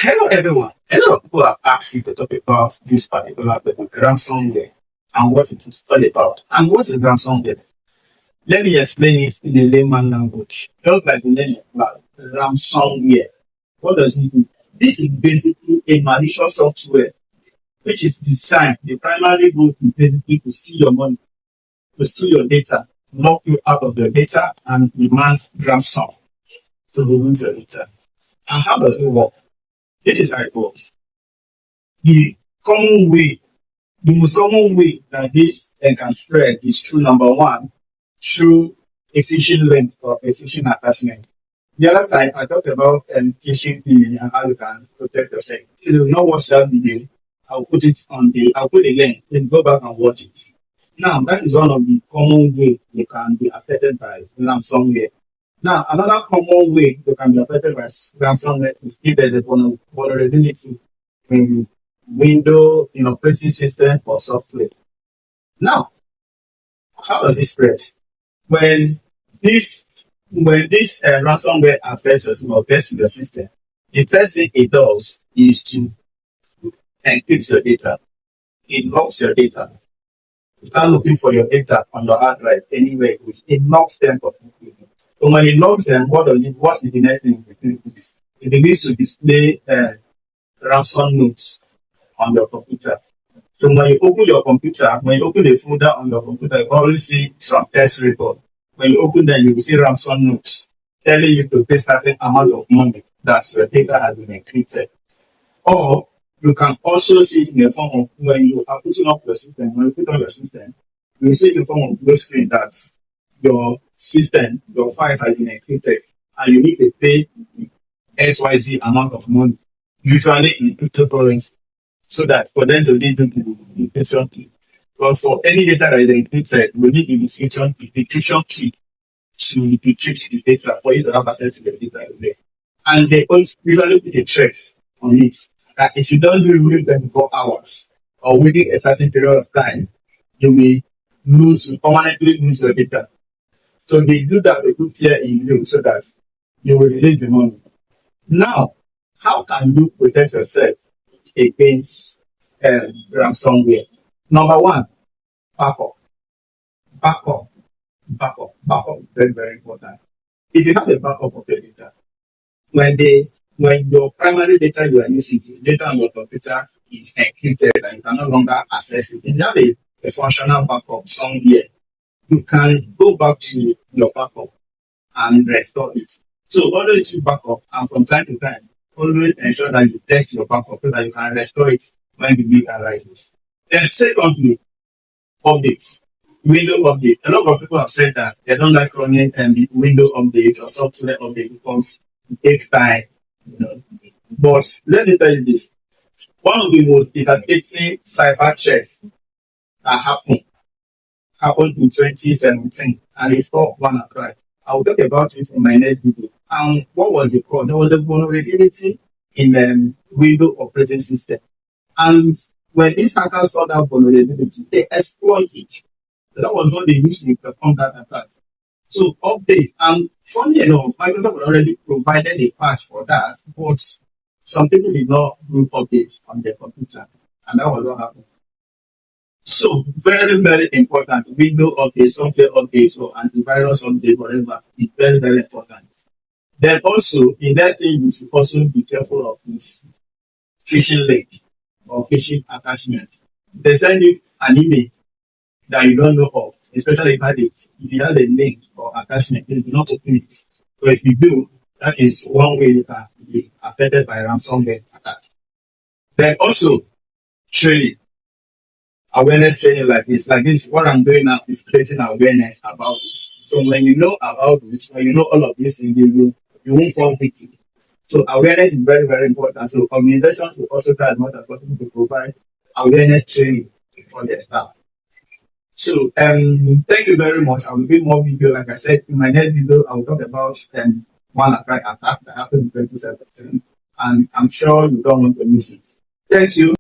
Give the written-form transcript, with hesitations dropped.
Hello, everyone. A lot of people have asked you to talk about this particular topic, ransomware, and what it is all about. And what is ransomware? Let me explain it in a layman language. Just like the name implies, ransomware. What does it mean? This is basically a malicious software which is designed, the primary goal is basically to steal your money, to steal your data, knock you out of your data, and demand ransom to remove your data. And how does it work? This is how it works. The common way, the most common way that this can spread is through number one, through a phishing link or a phishing attachment. The other time I talked about phishing email and how you can protect yourself. If you do not watch that video, I'll put a link, then go back and watch it. Now that is one of the common way you can be affected by ransomware. Now, another common way you can be affected by ransomware is if there's a vulnerability in Windows, in operating system or software. Now, how does it spread? When this ransomware affects your or gets to the system, the first thing it does is to encrypt your data. It locks your data. You start looking for your data on your hard drive anywhere. It locks them completely. So when it logs them, what is the next thing it does? It begins to display ransom notes on your computer. So when you open your computer, when you open a folder on your computer, you already see some test record. When you open them, you will see ransom notes telling you to pay certain amount of money that your data has been encrypted. Or you can also see it in the form of when you are putting up your system, when you put on your system, you see it in the form of blue screen that your system, your files have been encrypted, and you need to pay XYZ amount of money, usually in cryptocurrency, so that for them to do the encryption key. But for any data that is encrypted, we need the encryption key to decrypt the data for you to have access to the data there. And they always usually put a trace on it that if you don't do it within 24 hours or within a certain period of time, you will permanently lose your data. So they do that, they put fear in you so that you will release the money. Now, how can you protect yourself against ransomware? Number one, backup. Backup. Very, very important. If you have a backup of your data, when your primary data you are using, the data on your computer is encrypted and you can no longer access it, if you have a functional backup somewhere, you can go back to your backup and restore it. So always do backup, and from time to time, always ensure that you test your backup so that you can restore it when the need arises. Then secondly, updates. Window update. A lot of people have said that they don't like running the window updates or software update because it takes time. But let me tell you this. One of the most devastating cyber threats that happened in 2017, and it's called WannaCry. I will talk about it in my next video. And what was it called? There was a vulnerability in the Windows operating system. And when these hackers saw that vulnerability, they exploited it. That was what they used to perform that attack. So updates, and funny enough, Microsoft already provided a patch for that, but some people did not do updates on their computer, and that was what happened. So very, very important. Windows update, software update, or antivirus update, whatever, is very, very important. Then also, the next thing you should also be careful of is phishing link or phishing attachment. They send you an email that you don't know of, especially if you have a link or attachment, you do not open it. So if you do, that is one way you can be affected by ransomware attack. Then also, training, awareness training like this. What I'm doing now is creating awareness about this. So when you know about this, when you know all of this, you won't fall victim. So awareness is very, very important. So organizations will also try as much as possible to provide awareness training for their staff. So thank you very much. I will give more video. Like I said, in my next video, I will talk about WannaCry attack that happened in 2017. And I'm sure you don't want to miss it. Thank you.